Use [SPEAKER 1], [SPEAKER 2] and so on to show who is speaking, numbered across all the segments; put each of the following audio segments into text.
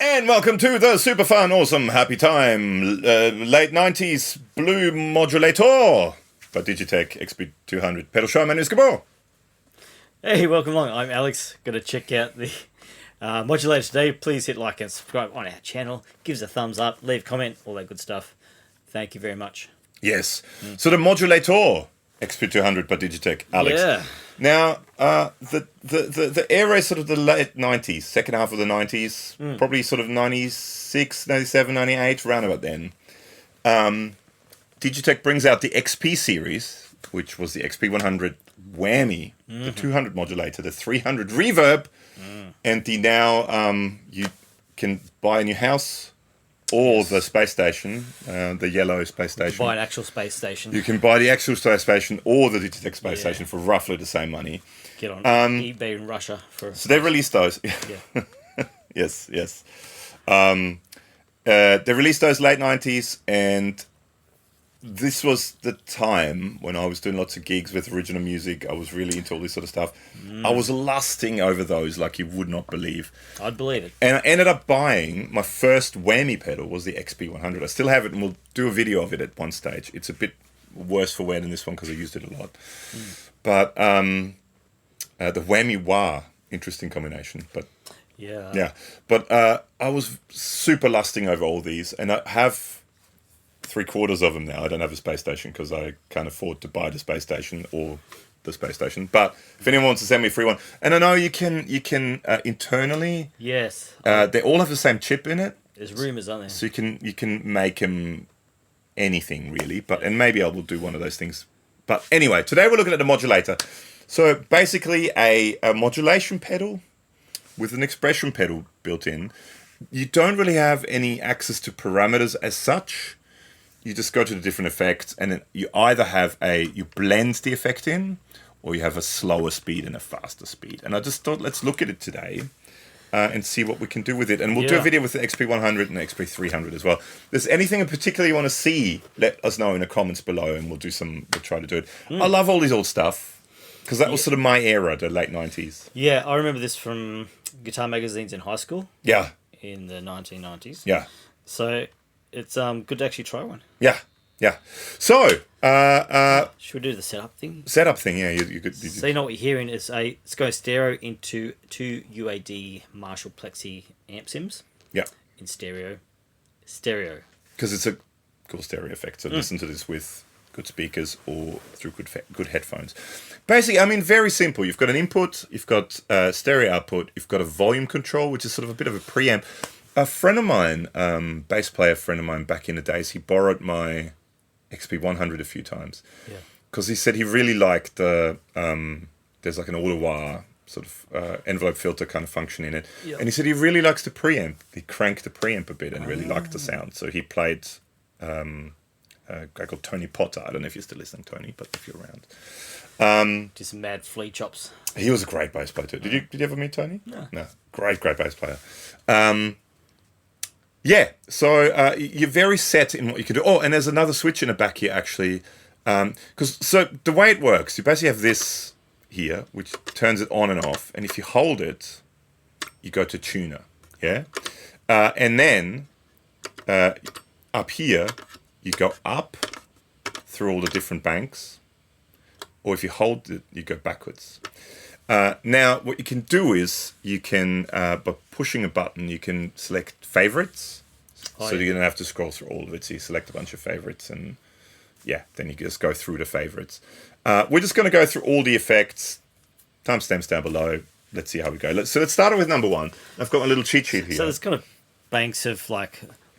[SPEAKER 1] And welcome to the super fun, awesome, happy time, late 90s blue modulator by DigiTech XP200 pedal show. My name is Gabor.
[SPEAKER 2] Hey, welcome along. I'm Alex. Going to check out the modulator today. Please hit like and subscribe on our channel. Give us a thumbs up, leave a comment, all that good stuff. Thank you very much.
[SPEAKER 1] Yes. So the modulator XP200 by DigiTech, Alex.
[SPEAKER 2] Yeah.
[SPEAKER 1] Now, the era is sort of the late 90s, second half of the 90s, probably sort of 96, 97, 98, around about then. DigiTech brings out the XP series, which was the XP100 whammy, the 200 modulator, the 300 reverb, and the now you can buy a new house or the space station, the yellow space station.
[SPEAKER 2] Buy an actual space station.
[SPEAKER 1] You can buy the actual space station or the DigiTech space station for roughly the same money.
[SPEAKER 2] Get on eBay in Russia for.
[SPEAKER 1] So they released those.
[SPEAKER 2] Yeah.
[SPEAKER 1] Yes. They released those late 90s, and this was the time when I was doing lots of gigs with original music. I was really into all this sort of stuff. I was lusting over those like you would not believe.
[SPEAKER 2] I'd believe it.
[SPEAKER 1] And I ended up buying, my first whammy pedal was the XP100. I still have it, and we'll do a video of it at one stage. It's a bit worse for wear than this one because I used it a lot. But the whammy wah, interesting combination. But yeah. But I was super lusting over all these, and I have 3/4 of them now. I don't have a space station because I can't afford to buy the space station or the space station. But if anyone wants to send me a free one, and I know you can internally.
[SPEAKER 2] Yes.
[SPEAKER 1] They all have the same chip in it.
[SPEAKER 2] There's rumours, aren't there?
[SPEAKER 1] So you can make them anything really. But and maybe I will do one of those things. But anyway, today we're looking at the modulator. So basically a modulation pedal with an expression pedal built in. You don't really have any access to parameters as such. You just go to the different effects, and then you either have you blend the effect in, or you have a slower speed and a faster speed. And I just thought, let's look at it today and see what we can do with it. And we'll do a video with the XP100 and the XP300 as well. If there's anything in particular you want to see, let us know in the comments below, and we'll try to do it. I love all this old stuff, because that was sort of my era, the late 90s.
[SPEAKER 2] Yeah, I remember this from guitar magazines in high school.
[SPEAKER 1] Yeah.
[SPEAKER 2] In the 1990s.
[SPEAKER 1] Yeah.
[SPEAKER 2] So it's good to actually try one.
[SPEAKER 1] Yeah. So,
[SPEAKER 2] should we do the setup thing?
[SPEAKER 1] Setup thing, yeah. You could.
[SPEAKER 2] So you know what you're hearing is it's going stereo into two UAD Marshall Plexi amp sims.
[SPEAKER 1] Yeah.
[SPEAKER 2] In stereo.
[SPEAKER 1] Because it's a cool stereo effect. So listen to this with good speakers or through good headphones. Basically, I mean, very simple. You've got an input, you've got stereo output, you've got a volume control, which is sort of a bit of a preamp. A friend of mine, bass player friend of mine back in the days, he borrowed my XP100 a few times. Yeah. Because he said he really liked there's like an auto-wah sort of envelope filter kind of function in it. Yep. And he said he really likes the preamp. He cranked the preamp a bit and really liked the sound. So he played a guy called Tony Potter. I don't know if you're still listening, Tony, but if you're around.
[SPEAKER 2] Just mad flea chops.
[SPEAKER 1] He was a great bass player too. Did you ever meet Tony? No. Great bass player. Yeah, so you're very set in what you can do. Oh, and there's another switch in the back here, actually. So the way it works, you basically have this here, which turns it on and off. And if you hold it, you go to tuner, yeah? And then up here, you go up through all the different banks. Or if you hold it, you go backwards. Now, what you can do is you can, by pushing a button, you can select favorites. So you don't have to scroll through all of it. So you select a bunch of favorites, and then you just go through the favorites. We're just going to go through all the effects. Timestamps down below. Let's see how we go. So let's start with number one. I've got my little cheat sheet here.
[SPEAKER 2] So there's kind of banks of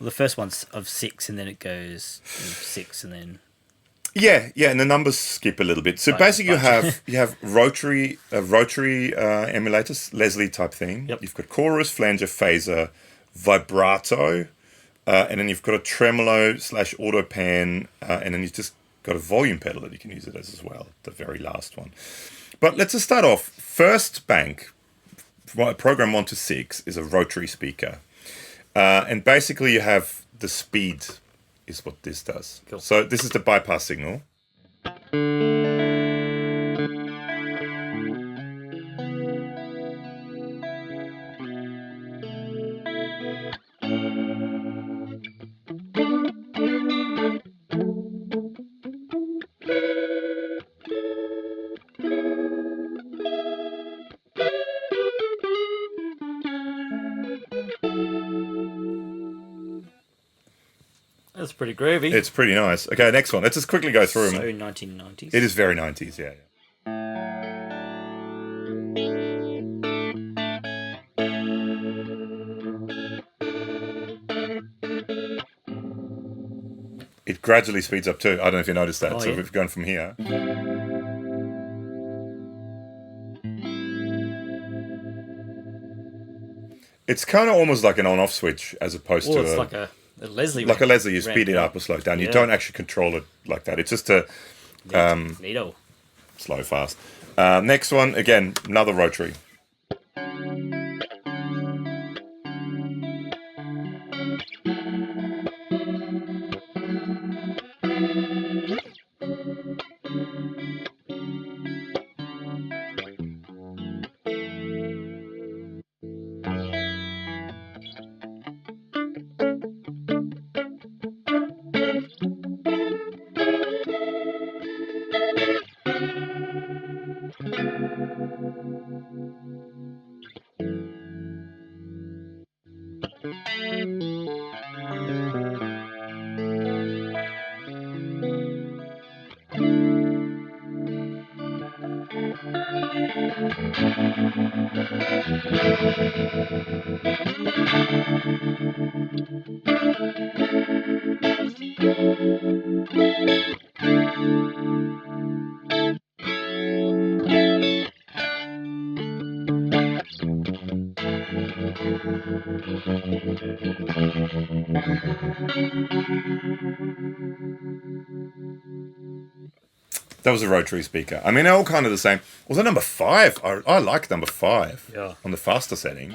[SPEAKER 2] the first one's of 6, and then it goes 6, and then.
[SPEAKER 1] Yeah, and the numbers skip a little bit. So basically, you have rotary emulators, Leslie type thing.
[SPEAKER 2] Yep.
[SPEAKER 1] You've got chorus, flanger, phaser, vibrato, and then you've got a tremolo / auto pan, and then you've just got a volume pedal that you can use it as well. The very last one. But let's just start off. First bank, program 1 to 6, is a rotary speaker, and basically you have the speed. Is what this does. Cool. So this is the bypass signal.
[SPEAKER 2] That's pretty groovy.
[SPEAKER 1] It's pretty nice. Okay, next one. Let's just quickly go through them.
[SPEAKER 2] So 1990s.
[SPEAKER 1] It is very 90s, yeah. It gradually speeds up too. I don't know if you noticed that.
[SPEAKER 2] Oh,
[SPEAKER 1] so
[SPEAKER 2] yeah.
[SPEAKER 1] we've gone from here. It's kind of almost like an on-off switch as opposed to
[SPEAKER 2] it's like a Leslie.
[SPEAKER 1] like a Leslie. You
[SPEAKER 2] ramp,
[SPEAKER 1] speed it
[SPEAKER 2] yeah.
[SPEAKER 1] up or slow it down. You
[SPEAKER 2] Yeah.
[SPEAKER 1] don't actually control it like that. It's just a
[SPEAKER 2] Neato.
[SPEAKER 1] slow, fast. Next one, again, another rotary. That was a rotary speaker. I mean, they're all kind of the same. Was that number 5? I like number 5
[SPEAKER 2] Yeah.
[SPEAKER 1] on the faster setting.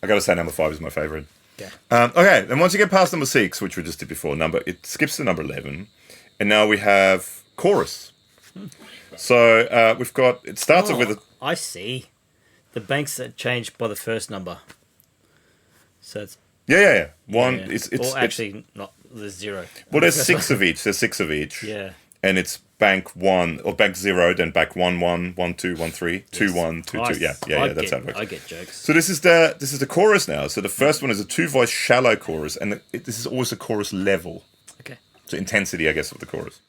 [SPEAKER 1] I gotta say, number 5 is my favorite.
[SPEAKER 2] Yeah.
[SPEAKER 1] Okay, then once you get past number 6, which we just did before, it skips to number 11, and now we have chorus. So we've got. It starts off with a.
[SPEAKER 2] I see. The banks that changed by the first number. So it's
[SPEAKER 1] Yeah. One.
[SPEAKER 2] yeah.
[SPEAKER 1] It's
[SPEAKER 2] actually not. There's 0.
[SPEAKER 1] Well, there's 6 of each. There's 6 of each.
[SPEAKER 2] Yeah.
[SPEAKER 1] And it's bank 1 or bank 0, then bank 1 1 1 2 1 3 2 1 2 2. Yeah. That's how it works.
[SPEAKER 2] I get jokes.
[SPEAKER 1] So this is the chorus now. So the first one is a 2-voice shallow chorus, and this is always a chorus level.
[SPEAKER 2] Okay.
[SPEAKER 1] So intensity, I guess, of the chorus.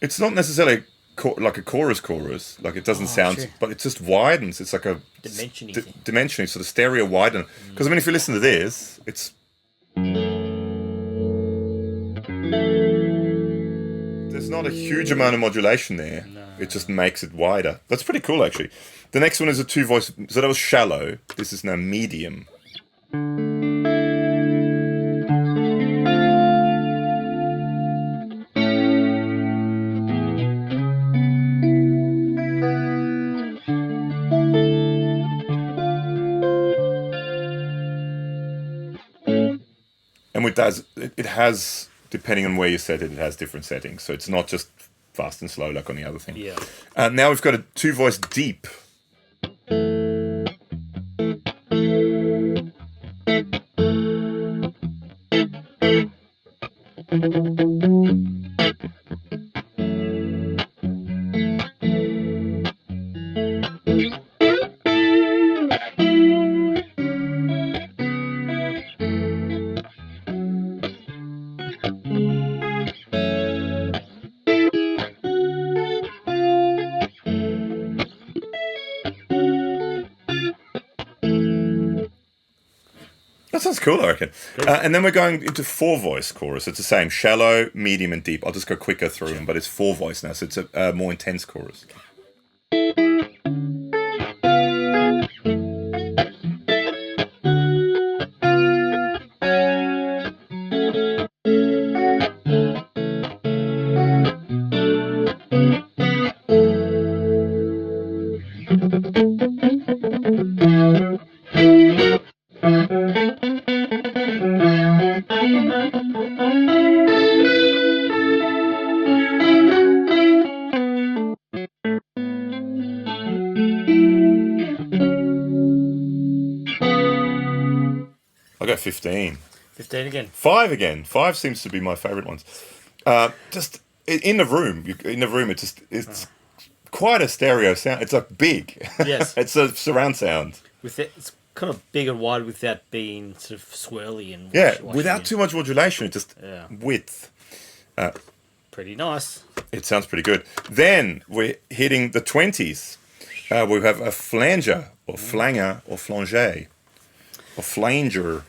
[SPEAKER 1] It's not necessarily like a chorus, like it doesn't sound,
[SPEAKER 2] true.
[SPEAKER 1] but it just widens. It's like a
[SPEAKER 2] Dimension-y thing.
[SPEAKER 1] dimension, so the stereo widen. Because I mean, if you listen to this, it's there's not a huge amount of modulation there.
[SPEAKER 2] No.
[SPEAKER 1] It just makes it wider. That's pretty cool, actually. The next one is a 2-voice. So that was shallow. This is now medium. And with that, it has, depending on where you set it, it has different settings. So it's not just fast and slow like on the other thing.
[SPEAKER 2] Yeah.
[SPEAKER 1] Now we've got a 2-voice deep. That sounds cool, I reckon. And then we're going into 4-voice chorus. It's the same, shallow, medium, and deep. I'll just go quicker through them, but it's 4-voice now, so it's a more intense chorus. 15.
[SPEAKER 2] 15 again.
[SPEAKER 1] 5 again. 5 seems to be my favourite ones. Just in the room, it's quite a stereo sound. It's like big.
[SPEAKER 2] Yes.
[SPEAKER 1] It's a surround sound.
[SPEAKER 2] It's kind of big and wide without being sort of swirly and
[SPEAKER 1] without too much modulation, just width.
[SPEAKER 2] Pretty nice.
[SPEAKER 1] It sounds pretty good. Then we're hitting the 20s. We have a flanger, or flanger, or flanger, or flanger.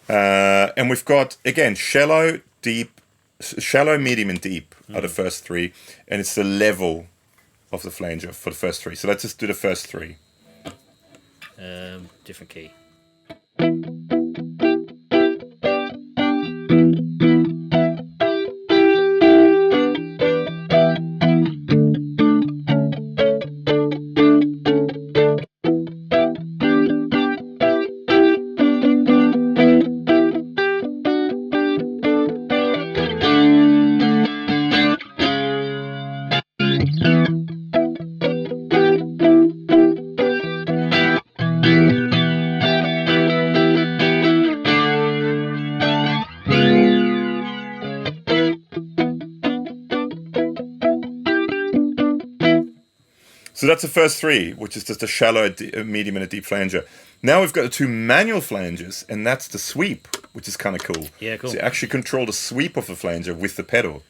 [SPEAKER 1] And we've got, again, shallow, medium, and deep are the first 3. And it's the level of the flanger for the first 3. So let's just do the first 3.
[SPEAKER 2] Different key.
[SPEAKER 1] So that's the first 3, which is just a shallow, a medium, and a deep flanger. Now we've got the 2 manual flangers, and that's the sweep, which is kind of cool.
[SPEAKER 2] Yeah, cool.
[SPEAKER 1] So you actually control the sweep of the flanger with the pedal.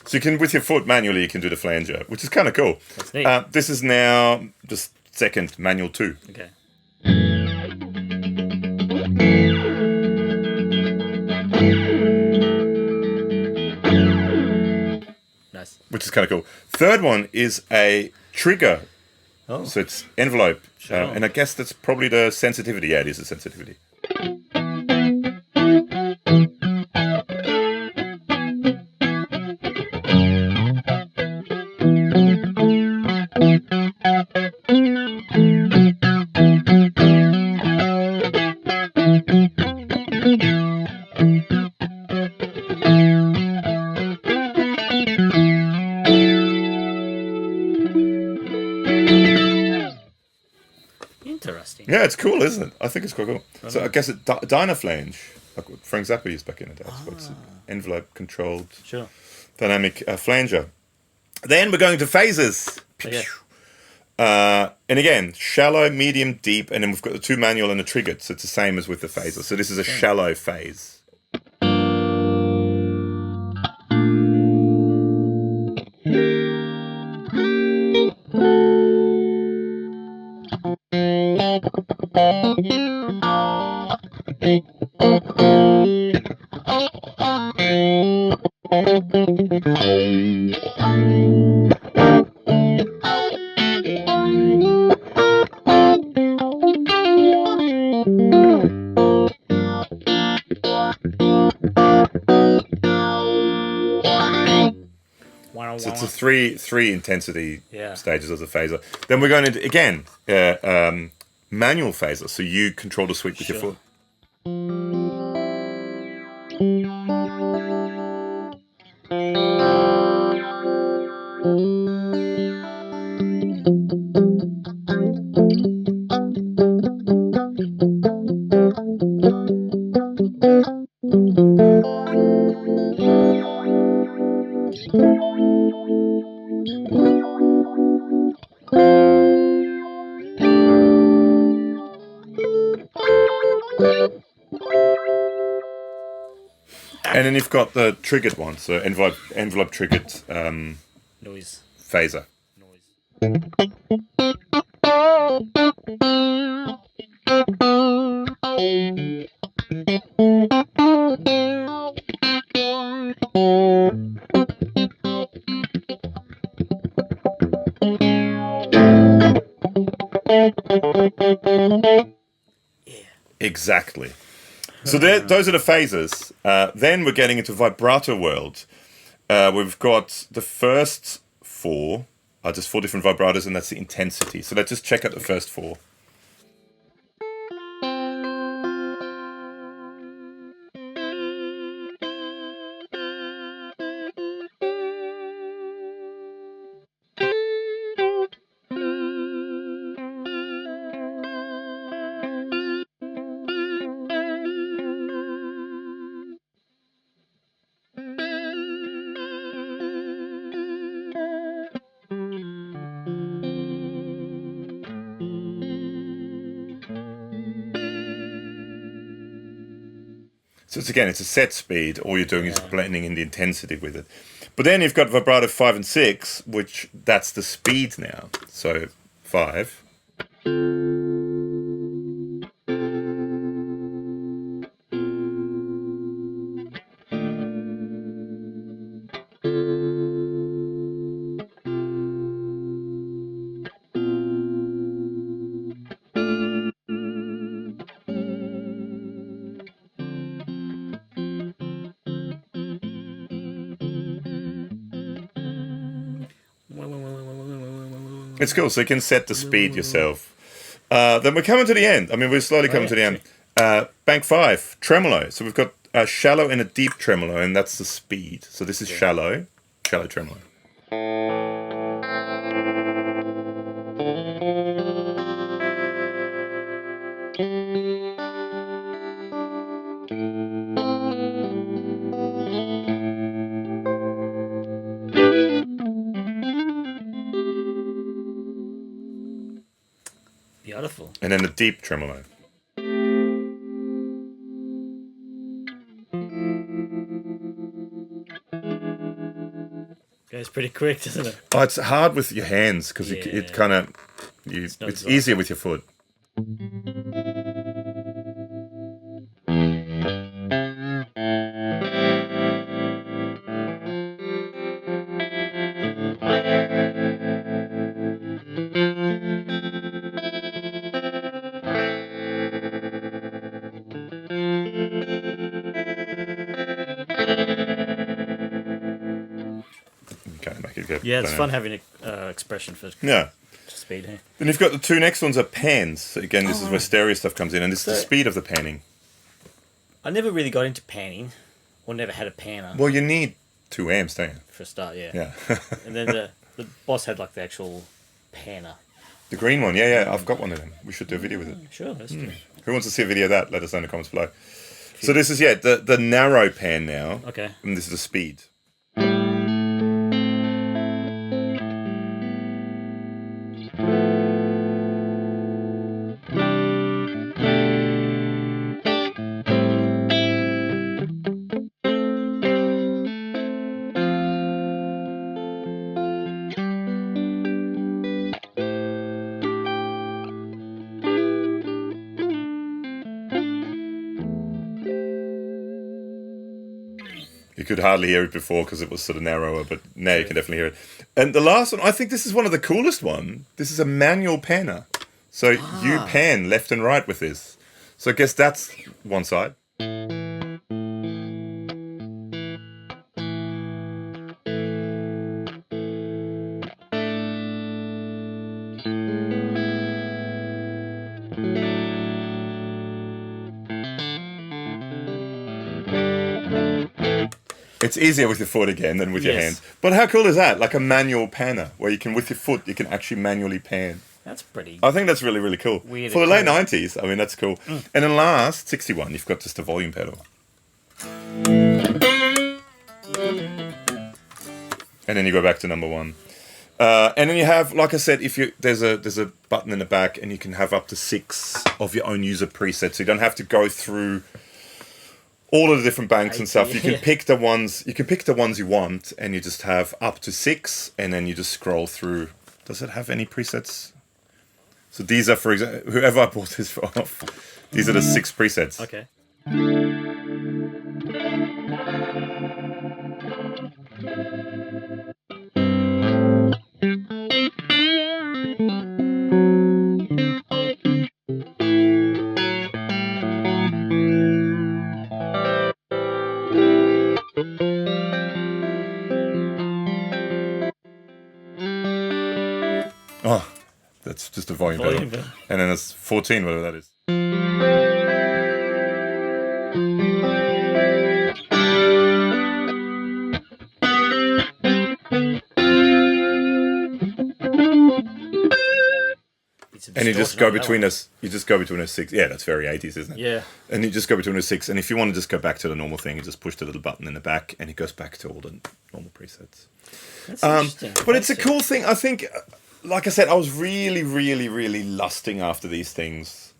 [SPEAKER 1] So you can, with your foot manually, you can do the flanger, which is kind of cool.
[SPEAKER 2] That's neat.
[SPEAKER 1] This is now the second, manual 2.
[SPEAKER 2] Okay. Nice.
[SPEAKER 1] Which is kind of cool. Third one is a trigger.
[SPEAKER 2] Oh.
[SPEAKER 1] So it's envelope.
[SPEAKER 2] Sure.
[SPEAKER 1] And I guess that's probably the sensitivity. Yeah, it is the sensitivity.
[SPEAKER 2] Interesting.
[SPEAKER 1] Yeah, it's cool, isn't it? I think it's quite cool. So I guess it's Dynaflange, like what Frank Zappa used back in the day. So it's an envelope-controlled
[SPEAKER 2] Sure.
[SPEAKER 1] dynamic flanger. Then we're going to phases.
[SPEAKER 2] Okay.
[SPEAKER 1] And again, shallow, medium, deep, and then we've got the 2 manual and the triggered. So it's the same as with the phaser. So this is a shallow phase. So it's a three intensity stages of the phaser. Then we're going into, again, manual phaser. So you control the sweep with your foot. And then you've got the triggered one, so envelope triggered
[SPEAKER 2] Noise.
[SPEAKER 1] phaser.
[SPEAKER 2] Yeah.
[SPEAKER 1] Exactly. So those are the phases. Then we're getting into vibrato world. We've got the first 4 are just 4 different vibratos, and that's the intensity. So let's just check out the first 4. So it's a set speed. All you're doing is blending in the intensity with it. But then you've got vibrato 5 and 6, which that's the speed now. So 5. It's cool, so you can set the speed yourself. Then we're coming to the end. I mean, we're slowly coming to the end. Bank 5, tremolo. So we've got a shallow and a deep tremolo, and that's the speed. So this is shallow tremolo.
[SPEAKER 2] Beautiful.
[SPEAKER 1] And then the deep tremolo.
[SPEAKER 2] Goes pretty quick, doesn't it?
[SPEAKER 1] Oh, it's hard with your hands because it kind of it's easier with your foot.
[SPEAKER 2] Yeah, it's fun having an expression for speed here.
[SPEAKER 1] Then you've got the 2 next ones are pans. So again, this is where stereo stuff comes in, and this is the speed of the panning.
[SPEAKER 2] I never really got into panning, or never had a panner.
[SPEAKER 1] Well, you need 2 amps, don't you?
[SPEAKER 2] For a start, yeah.
[SPEAKER 1] Yeah.
[SPEAKER 2] And then the boss had like the actual panner.
[SPEAKER 1] The green one, yeah, I've got one of them. We should do a video with it.
[SPEAKER 2] Sure, let's do it.
[SPEAKER 1] Who wants to see a video of that? Let us know in the comments below. So this is, the narrow pan now.
[SPEAKER 2] Okay.
[SPEAKER 1] And this is the speed. You could hardly hear it before because it was sort of narrower, but now you can definitely hear it. And the last one, I think this is one of the coolest one. This is a manual panner. So you pan left and right with this. So I guess that's one side. It's easier with your foot again than with your hands. But how cool is that? Like a manual panner, where you can, with your foot, you can actually manually pan.
[SPEAKER 2] That's pretty...
[SPEAKER 1] I think that's really, really cool.
[SPEAKER 2] Weird.
[SPEAKER 1] For the late 90s, I mean, that's cool. And then last, 61, you've got just a volume pedal. And then you go back to number 1. And then you have, like I said, if you there's a button in the back, and you can have up to 6 of your own user presets. So you don't have to go through all of the different banks and stuff. You can pick the ones you want, and you just have up to 6, and then you just scroll through. Does it have any presets? So these are, for example, whoever I bought this for, these are the 6 presets.
[SPEAKER 2] Okay.
[SPEAKER 1] It's just a volume
[SPEAKER 2] Volume
[SPEAKER 1] pedal.
[SPEAKER 2] pedal.
[SPEAKER 1] And then there's 14, whatever that is. And you just go between us. You just go between a 6. Yeah, that's very 80s, isn't it?
[SPEAKER 2] Yeah.
[SPEAKER 1] And you just go between a 6. And if you want to just go back to the normal thing, you just push the little button in the back, and it goes back to all the normal presets.
[SPEAKER 2] That's interesting.
[SPEAKER 1] But it's a cool thing. I think, like I said, I was really, really, really lusting after these things.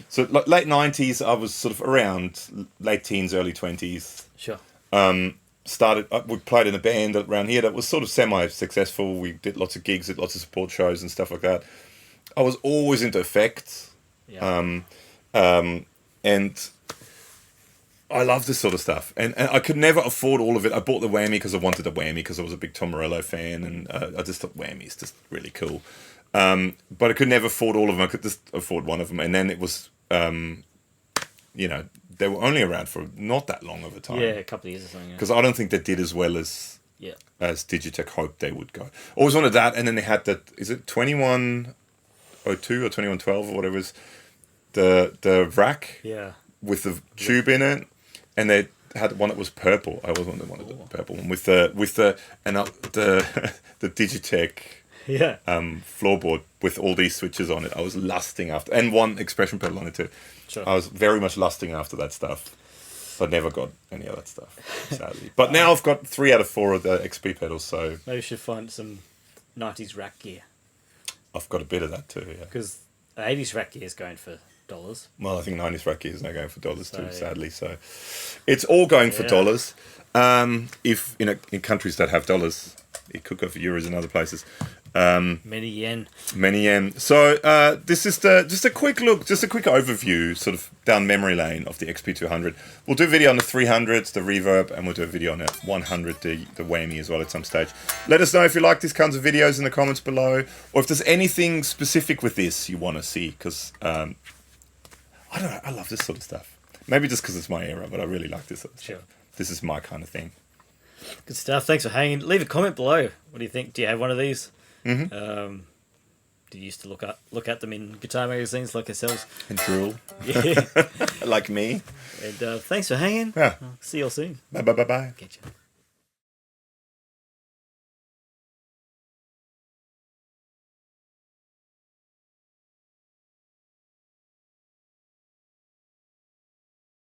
[SPEAKER 1] So late 90s, I was sort of around late teens, early 20s.
[SPEAKER 2] Sure.
[SPEAKER 1] We played in a band around here that was sort of semi-successful. We did lots of gigs, did lots of support shows and stuff like that. I was always into effects.
[SPEAKER 2] Yeah.
[SPEAKER 1] And I love this sort of stuff. And I could never afford all of it. I bought the whammy because I wanted a whammy because I was a big Tom Morello fan, and I just thought whammy's just really cool. But I could never afford all of them. I could just afford one of them. And then it was, you know, they were only around for not that long of a time.
[SPEAKER 2] Yeah, a couple of years or something.
[SPEAKER 1] Because I don't think they did as well as DigiTech hoped they would go. Always wanted that, and then they had that, is it 2102 or 2112 or whatever it was, the rack with the tube in it, and they had one that was purple. I always wanted the purple one with the DigiTech floorboard with all these switches on it. I was lusting after, and one expression pedal on it too.
[SPEAKER 2] Sure.
[SPEAKER 1] I was very much lusting after that stuff, but never got any of that stuff, sadly. But now I've got 3 out of 4 of the XP pedals, so
[SPEAKER 2] maybe you should find some 90s rack gear.
[SPEAKER 1] I've got a bit of that too, yeah.
[SPEAKER 2] Because 80s rack gear is going for dollars.
[SPEAKER 1] Well, I think 90s rack gear is now going for dollars too, sadly. So it's all going for dollars. If in countries that have dollars, it could go for euros in other places.
[SPEAKER 2] Many yen.
[SPEAKER 1] So this is just a quick look, just a quick overview, sort of down memory lane of the XP200. We'll do a video on the 300, the reverb, and we'll do a video on the 100, the whammy as well at some stage. Let us know if you like these kinds of videos in the comments below, or if there's anything specific with this you want to see, because I don't know, I love this sort of stuff. Maybe just because it's my era, but I really like this sort of stuff. This is my kind of thing.
[SPEAKER 2] Good stuff. Thanks for hanging. Leave a comment below. What do you think? Do you have one of these?
[SPEAKER 1] Mm-hmm.
[SPEAKER 2] Do you used to look at them in guitar magazines like ourselves?
[SPEAKER 1] And drool.
[SPEAKER 2] Yeah.
[SPEAKER 1] Like me.
[SPEAKER 2] And thanks for hanging.
[SPEAKER 1] Yeah.
[SPEAKER 2] See you all soon.
[SPEAKER 1] Bye.
[SPEAKER 2] Catch you.